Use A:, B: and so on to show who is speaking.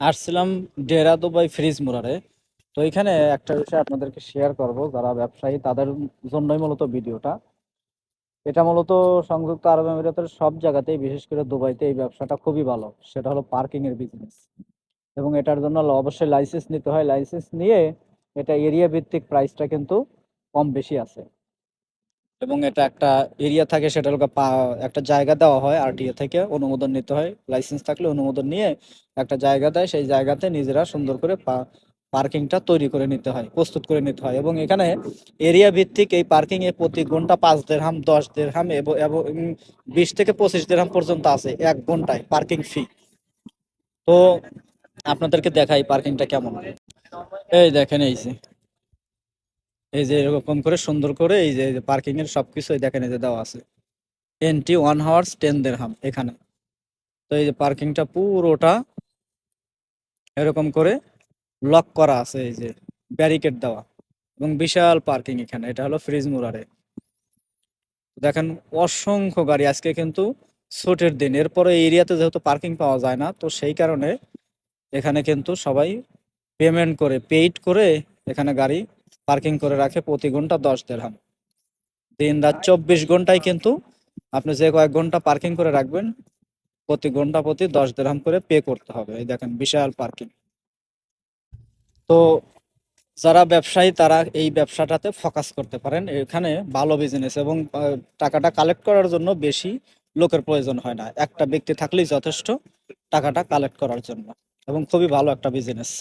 A: আসছিলাম ডেরা Dubai fridge মোড়ারে। তো এখানে একটা বিষয় আপনাদেরকে শেয়ার করব, যারা ব্যবসায়ী তাদের জন্যই মূলত ভিডিওটা। এটা মূলত সংযুক্ত আরব আমিরাতের সব জায়গাতেই, বিশেষ করে দুবাইতে এই ব্যবসাটা খুবই ভালো। সেটা হলো পার্কিং এর বিজনেস। এবং এটার জন্য অবশ্যই লাইসেন্স নিতে হয়। লাইসেন্স নিয়ে এটা এরিয়া ভিত্তিক প্রাইসটা কিন্তু কম বেশি আছে। এবং এটা একটা এরিয়া থাকে, সেটা হলো একটা জায়গা দেওয়া হয়, আরটিএ থেকে অনুমোদন নিতে হয়। লাইসেন্স থাকলে অনুমোদন নিয়ে একটা জায়গা দেয়, সেই জায়গাতে নিজেরা সুন্দর করে পার্কিংটা তৈরি করে নিতে হয়, প্রস্তুত করে নিতে হয়। এবং এখানে এরিয়া ভিত্তিক এই পার্কিং এ প্রতি ঘন্টা 5 দিরহাম, 10 দিরহাম এবং 20 থেকে 25 দিরহাম পর্যন্ত আছে এক ঘন্টায় পার্কিং ফি। তো আপনাদেরকে দেখাই পার্কিংটা কেমন। এই দেখেন, এই যে এরকম করে সুন্দর করে এই যে পার্কিং এর সবকিছু এই দেখেন, এই যে দেওয়া আছে এন্ট্রি 1 আওয়ার্স 10 দিরহাম এখানে। তো এই যে পার্কিংটা পুরোটা এরকম করে লক করা আছে, এই যে ব্যারিকেড দেওয়া। এবং বিশাল পার্কিং এখানে, এটা হলো ফ্রিজ মুরারে। দেখেন অসংখ্য গাড়ি আজকে কিন্তু ছুটির দিন, এরপরে এই এরিয়াতে যেহেতু পার্কিং পাওয়া যায় না, তো সেই কারণে এখানে কিন্তু সবাই পেমেন্ট করে, পেইড করে এখানে গাড়ি পার্কিং করে রাখে প্রতি ঘন্টা 10 দিরহাম। দিন রাত 24 ঘন্টায় কিন্তু আপনি যে কয়েক ঘন্টা পার্কিং করে রাখবেন, প্রতি ঘন্টা প্রতি 10 দিরহাম করে পে করতে হবে। এই দেখেন বিশাল পার্কিং। তো যারা ব্যবসায়ী তারা এই ব্যবসাটাতে ফোকাস করতে পারেন। এখানে ভালো বিজনেস, এবং টাকাটা কালেক্ট করার জন্য বেশি লোকের প্রয়োজন হয় না, একটা ব্যক্তি থাকলেই যথেষ্ট টাকাটা কালেক্ট করার জন্য। এবং খুবই ভালো একটা বিজনেস।